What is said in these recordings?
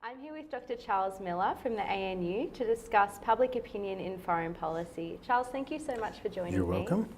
I'm here with Dr. Charles Miller from the ANU to discuss public opinion in foreign policy. Charles, thank you so much for joining me. You're welcome.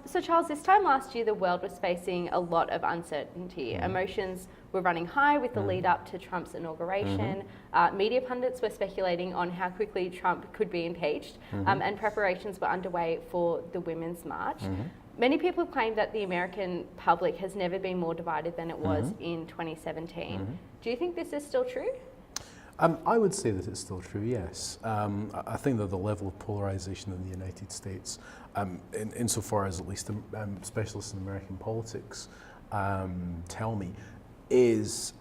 So Charles, this time last year the world was facing a lot of uncertainty. Emotions were running high with the lead up to Trump's inauguration. Media pundits were speculating on how quickly Trump could be impeached, and preparations were underway for the Women's March. Many people claim that the American public has never been more divided than it was in 2017. Do you think this is still true? I would say that it's still true, yes. I think that the level of polarization in the United States, insofar as at least specialists in American politics tell me, is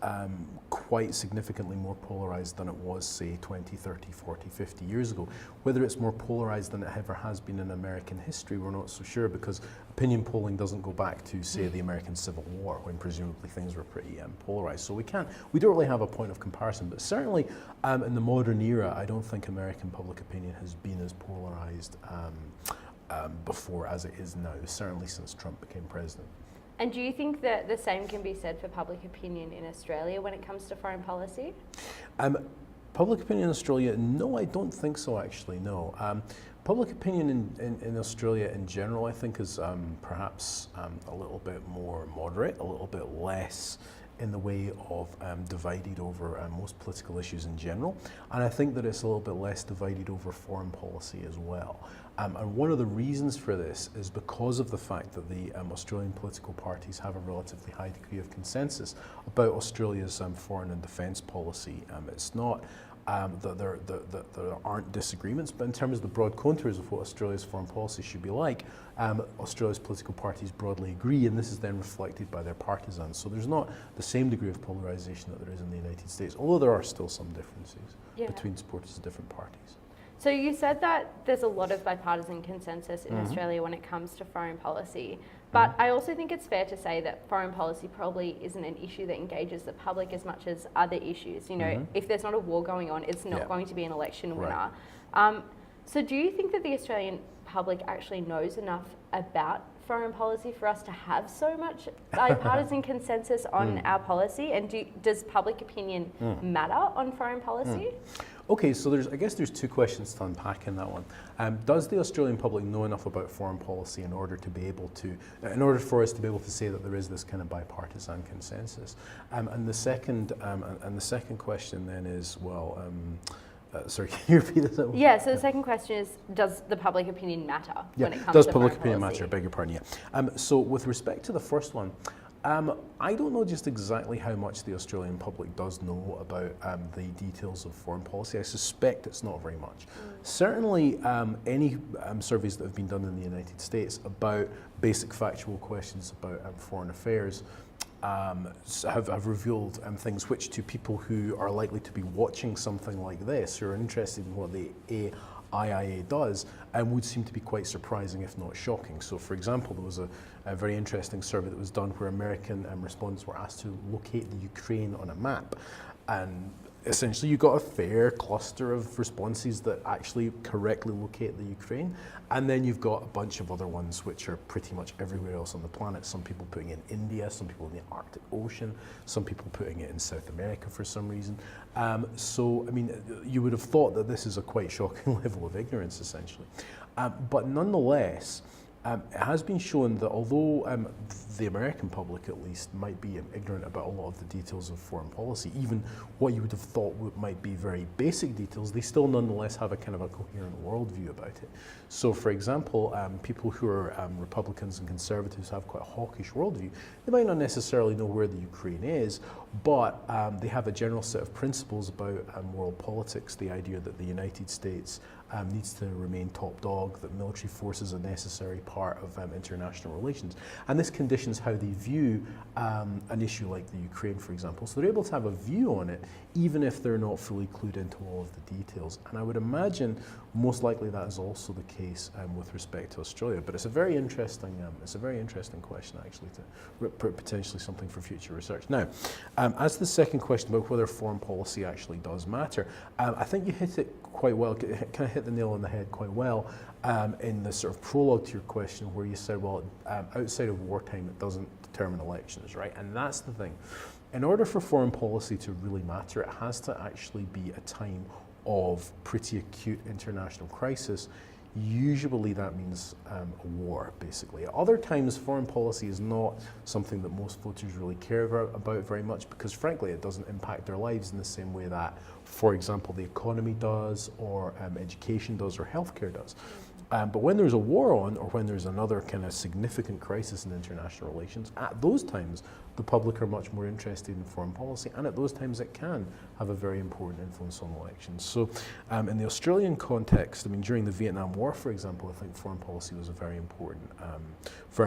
quite significantly more polarized than it was, say, 20, 30, 40, 50 years ago. Whether it's more polarized than it ever has been in American history, we're not so sure, because opinion polling doesn't go back to, say, the American Civil War, when presumably things were pretty polarized. So we don't really have a point of comparison, but certainly in the modern era, I don't think American public opinion has been as polarized before as it is now, certainly since Trump became president. And do you think that the same can be said for public opinion in Australia when it comes to foreign policy? Public opinion in Australia, no, I don't think so, actually, no. Public opinion in Australia in general, I think, is perhaps a little bit more moderate, a little bit less in the way of divided over most political issues in general. And I think that it's a little bit less divided over foreign policy as well. And one of the reasons for this is because of the fact that the Australian political parties have a relatively high degree of consensus about Australia's foreign and defence policy. It's not that there aren't disagreements, but in terms of the broad contours of what Australia's foreign policy should be like, Australia's political parties broadly agree, and this is then reflected by their partisans. So there's not the same degree of polarisation that there is in the United States, although there are still some differences between supporters of different parties. So you said that there's a lot of bipartisan consensus in Australia when it comes to foreign policy, but I also think it's fair to say that foreign policy probably isn't an issue that engages the public as much as other issues. You know, if there's not a war going on, it's not going to be an election winner. So do you think that the Australian public actually knows enough about foreign policy for us to have so much bipartisan consensus on our policy? And does public opinion matter on foreign policy? Okay, so I guess there's two questions to unpack in that one. Does the Australian public know enough about foreign policy in order for us to be able to say that there is this kind of bipartisan consensus? And the second question then is, well, sorry, can you repeat this? Yeah, so the second question is, does the public opinion matter when it comes to does public foreign opinion policy? matter? Beg your pardon, yeah. So with respect to the first one, I don't know just exactly how much the Australian public does know about the details of foreign policy. I suspect it's not very much. Certainly, any surveys that have been done in the United States about basic factual questions about foreign affairs have revealed things which, to people who are likely to be watching something like this, who are interested in what the AIIA does, would seem to be quite surprising, if not shocking. So, for example, there was a very interesting survey that was done where American respondents were asked to locate the Ukraine on a map, and essentially you got a fair cluster of responses that actually correctly locate the Ukraine, and then you've got a bunch of other ones which are pretty much everywhere else on the planet. Some people putting in India, some people in the Arctic Ocean, some people putting it in South America for some reason. So, I mean, you would have thought that this is a quite shocking level of ignorance, essentially. But nonetheless, it has been shown that although the American public, at least, might be ignorant about a lot of the details of foreign policy, even what you would have thought might be very basic details, they still nonetheless have a kind of a coherent worldview about it. So, for example, people who are Republicans and Conservatives have quite a hawkish worldview. They might not necessarily know where the Ukraine is, but they have a general set of principles about world politics, the idea that the United States needs to remain top dog, that military force is a necessary part of international relations. And this conditions how they view an issue like the Ukraine, for example. So they're able to have a view on it, even if they're not fully clued into all of the details. And I would imagine most likely that is also the case with respect to Australia. But it's a very interesting question, actually, to potentially something for future research. Now, as to the second question about whether foreign policy actually does matter, I think you hit it quite well, kind of hit the nail on the head quite well in the sort of prologue to your question, where you said, well, outside of wartime, it doesn't determine elections, right? And that's the thing. in order for foreign policy to really matter, it has to actually be a time of pretty acute international crisis. Usually that means a war, basically. At other times, foreign policy is not something that most voters really care about very much because, frankly, it doesn't impact their lives in the same way that, for example, the economy does, or education does, or healthcare does. But when there's a war on, or when there's another kind of significant crisis in international relations, at those times, the public are much more interested in foreign policy, and at those times it can have a very important influence on elections. So in the Australian context, I mean, during the Vietnam War, for example, I think foreign policy was a very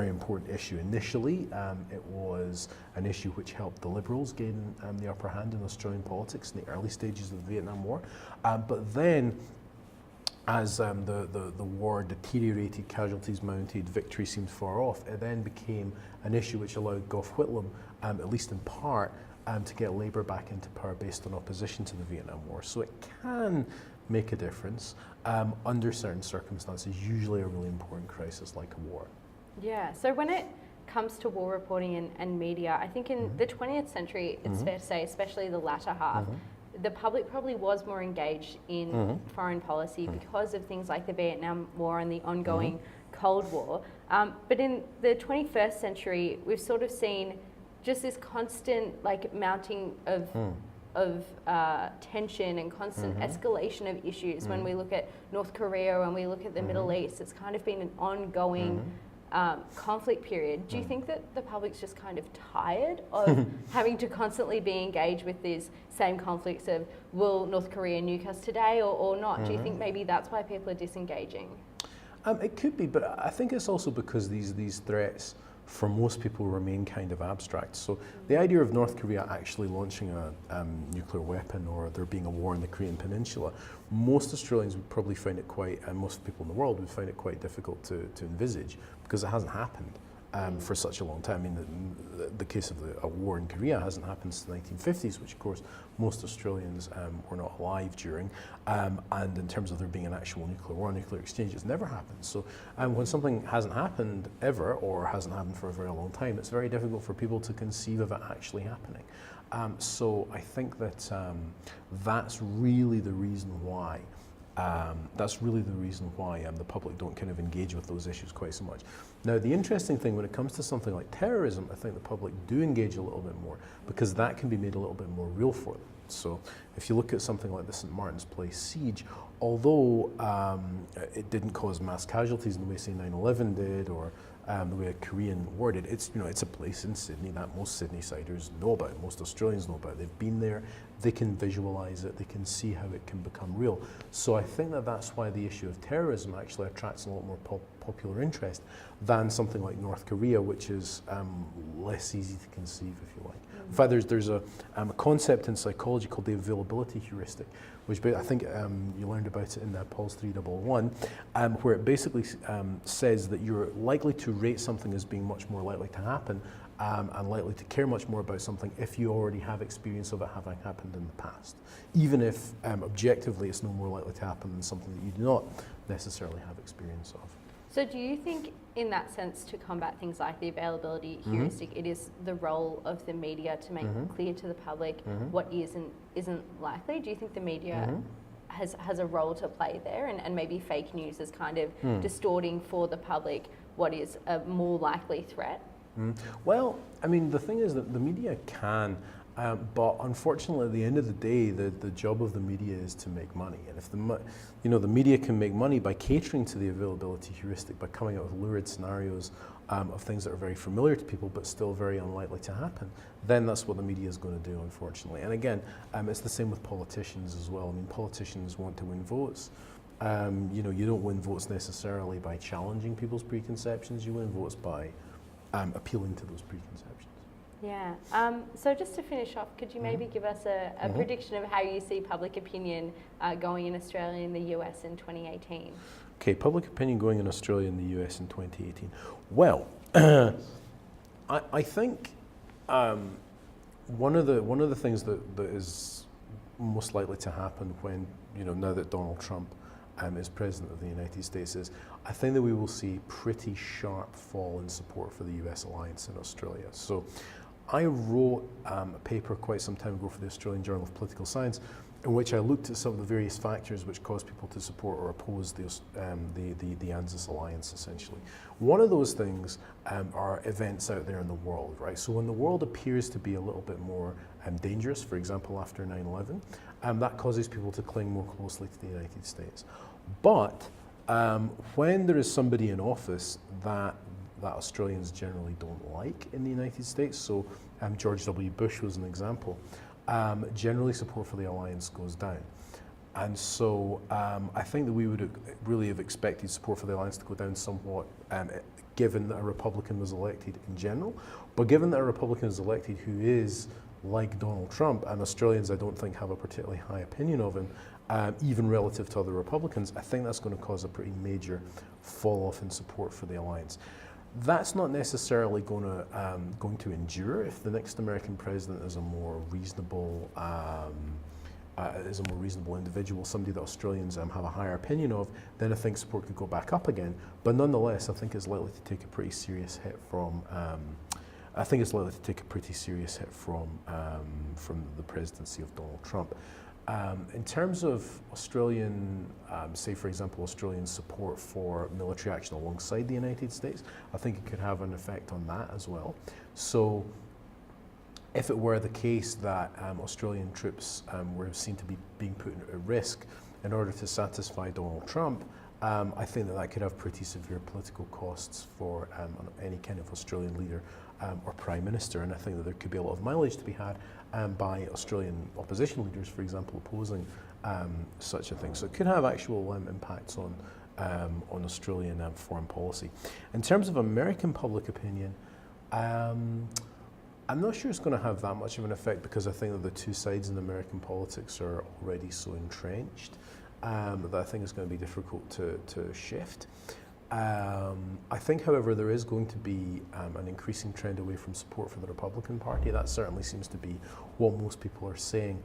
important issue. Initially, it was an issue which helped the Liberals gain the upper hand in Australian politics in the early stages of the Vietnam War. But then, as the war deteriorated, casualties mounted, victory seemed far off, it then became an issue which allowed Gough Whitlam, at least in part, to get Labour back into power based on opposition to the Vietnam War. So it can make a difference under certain circumstances, usually a really important crisis like a war. Yeah, so when it comes to war reporting and media, I think in the 20th century, it's fair to say, especially the latter half, the public probably was more engaged in foreign policy because of things like the Vietnam War and the ongoing Cold War. But in the 21st century, we've sort of seen just this constant mounting of tension and constant escalation of issues. When we look at North Korea, when we look at the Middle East, it's kind of been an ongoing conflict period. Do you think that the public's just kind of tired of having to constantly be engaged with these same conflicts of will North Korea nuke us today or not? Do you think maybe that's why people are disengaging? It could be, but I think it's also because these threats for most people remain kind of abstract. So the idea of North Korea actually launching a nuclear weapon or there being a war in the Korean Peninsula, most Australians would probably find it quite, and most people in the world would find it quite difficult to envisage because it hasn't happened for such a long time. I mean, the case of a war in Korea hasn't happened since the 1950s, which of course most Australians were not alive during. And in terms of there being an actual nuclear war, nuclear exchange, it's never happened. So when something hasn't happened ever or hasn't happened for a very long time, it's very difficult for people to conceive of it actually happening. So I think that that's really the reason why the public don't kind of engage with those issues quite so much. Now, the interesting thing when it comes to something like terrorism, I think the public do engage a little bit more because that can be made a little bit more real for them. So if you look at something like the St. Martin's Place siege, although it didn't cause mass casualties in the way, say, 9/11 did or the way a Korean war did, it's a place in Sydney that most Sydney-siders know about, most Australians know about. They've been there, they can visualise it, they can see how it can become real. So I think that that's why the issue of terrorism actually attracts a lot more popular interest than something like North Korea, which is less easy to conceive, if you like. In fact, there's a concept in psychology called the availability heuristic, which I think you learned about it in Paul's 311, where it basically says that you're likely to rate something as being much more likely to happen and likely to care much more about something if you already have experience of it having happened in the past, even if objectively it's no more likely to happen than something that you do not necessarily have experience of. So do you think, in that sense, to combat things like the availability heuristic, it is the role of the media to make clear to the public what is and isn't likely? Do you think the media has a role to play there, and maybe fake news is kind of distorting for the public what is a more likely threat? Well, I mean, the thing is that the media can, but unfortunately, at the end of the day, the job of the media is to make money. And if the media can make money by catering to the availability heuristic, by coming up with lurid scenarios of things that are very familiar to people but still very unlikely to happen, then that's what the media is going to do, unfortunately. And again, it's the same with politicians as well. I mean, politicians want to win votes. You don't win votes necessarily by challenging people's preconceptions. You win votes by appealing to those preconceptions. Yeah. So just to finish off, could you maybe give us a prediction of how you see public opinion going in Australia and the US in 2018? Okay, public opinion going in Australia and the US in 2018. Well, I think one of the things that is most likely to happen when, now that Donald Trump is President of the United States is, I think that we will see pretty sharp fall in support for the US alliance in Australia. So I wrote a paper quite some time ago for the Australian Journal of Political Science, in which I looked at some of the various factors which cause people to support or oppose the ANZUS alliance, essentially. One of those things are events out there in the world, right? So when the world appears to be a little bit more dangerous, for example, after 9/11, that causes people to cling more closely to the United States. But when there is somebody in office that Australians generally don't like in the United States, so George W. Bush was an example, generally support for the alliance goes down. And so I think that we would really have expected support for the alliance to go down somewhat, given that a Republican was elected in general. But given that a Republican is elected who is like Donald Trump, and Australians I don't think have a particularly high opinion of him, even relative to other Republicans, I think that's going to cause a pretty major fall off in support for the alliance. That's not necessarily going to endure. If the next American president is a more reasonable individual, somebody that Australians have a higher opinion of, then I think support could go back up again. But nonetheless, I think it's likely to take a pretty serious hit from. From the presidency of Donald Trump. In terms of Australian, say for example, Australian support for military action alongside the United States, I think it could have an effect on that as well. So if it were the case that Australian troops were seen to be being put at risk in order to satisfy Donald Trump, I think that could have pretty severe political costs for any kind of Australian leader or Prime Minister, and I think that there could be a lot of mileage to be had by Australian opposition leaders, for example, opposing such a thing. So it could have actual impacts on Australian foreign policy. In terms of American public opinion, I'm not sure it's going to have that much of an effect, because I think that the two sides in American politics are already so entrenched that I think it's going to be difficult to shift. I think, however, there is going to be an increasing trend away from support for the Republican Party. That certainly seems to be what most people are saying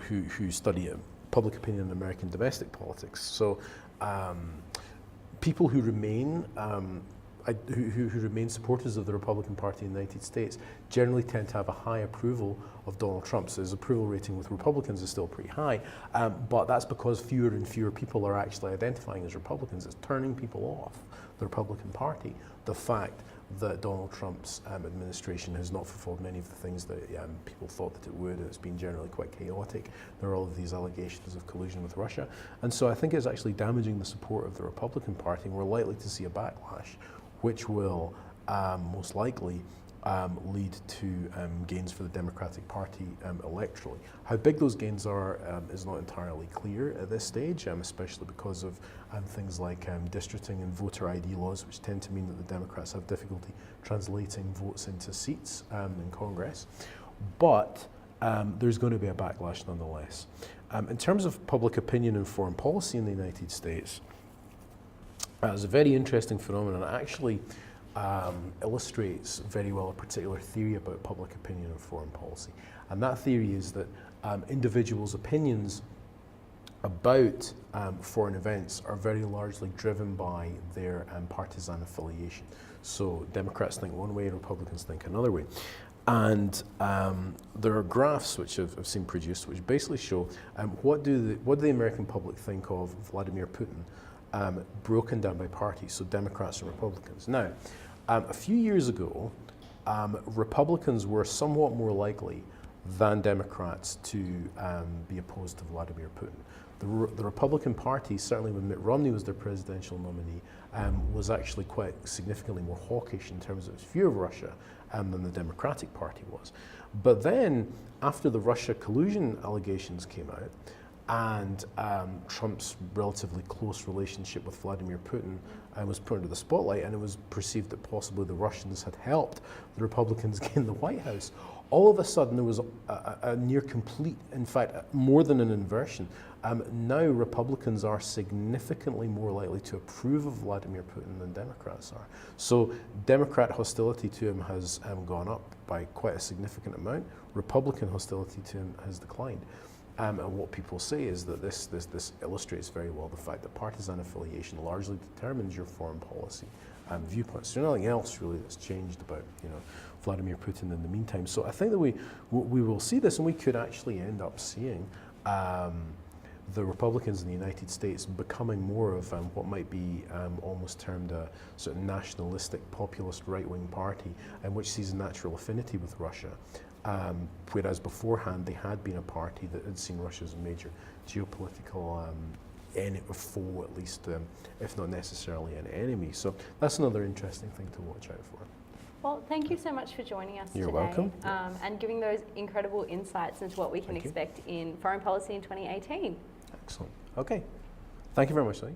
who study public opinion in American domestic politics. So people who remain who remain supporters of the Republican Party in the United States generally tend to have a high approval of Donald Trump. So his approval rating with Republicans is still pretty high, but that's because fewer and fewer people are actually identifying as Republicans. It's turning people off the Republican Party, the fact that Donald Trump's administration has not fulfilled many of the things that people thought that it would. It's been generally quite chaotic. There are all of these allegations of collusion with Russia. And so I think it's actually damaging the support of the Republican Party, and we're likely to see a backlash, which will most likely lead to gains for the Democratic Party electorally. How big those gains are is not entirely clear at this stage, especially because of things like districting and voter ID laws, which tend to mean that the Democrats have difficulty translating votes into seats in Congress. But there's going to be a backlash nonetheless. In terms of public opinion and foreign policy in the United States, it's a very interesting phenomenon. It actually illustrates very well a particular theory about public opinion and foreign policy. And that theory is that individuals' opinions about foreign events are very largely driven by their partisan affiliation. So Democrats think one way, Republicans think another way. And there are graphs which I've seen produced which basically show what do the American public think of Vladimir Putin broken down by parties, so Democrats and Republicans. Now, a few years ago, Republicans were somewhat more likely than Democrats to be opposed to Vladimir Putin. The Republican Party, certainly when Mitt Romney was their presidential nominee, was actually quite significantly more hawkish in terms of its view of Russia than the Democratic Party was. But then, after the Russia collusion allegations came out, and Trump's relatively close relationship with Vladimir Putin was put into the spotlight, and it was perceived that possibly the Russians had helped the Republicans gain the White House. All of a sudden there was a near complete, in fact, more than an inversion. Now Republicans are significantly more likely to approve of Vladimir Putin than Democrats are. So Democrat hostility to him has gone up by quite a significant amount. Republican hostility to him has declined. And what people say is that this illustrates very well the fact that partisan affiliation largely determines your foreign policy viewpoints. There's nothing else really that's changed about Vladimir Putin in the meantime. So I think that we will see this, and we could actually end up seeing the Republicans in the United States becoming more of what might be almost termed a sort of nationalistic populist right-wing party, and which sees a natural affinity with Russia. Whereas beforehand they had been a party that had seen Russia as a major geopolitical foe, at least, if not necessarily an enemy. So that's another interesting thing to watch out for. Well, thank you so much for joining us You're today. welcome. And giving those incredible insights into what we can expect in foreign policy in 2018. Excellent. Okay. Thank you very much, Sonny.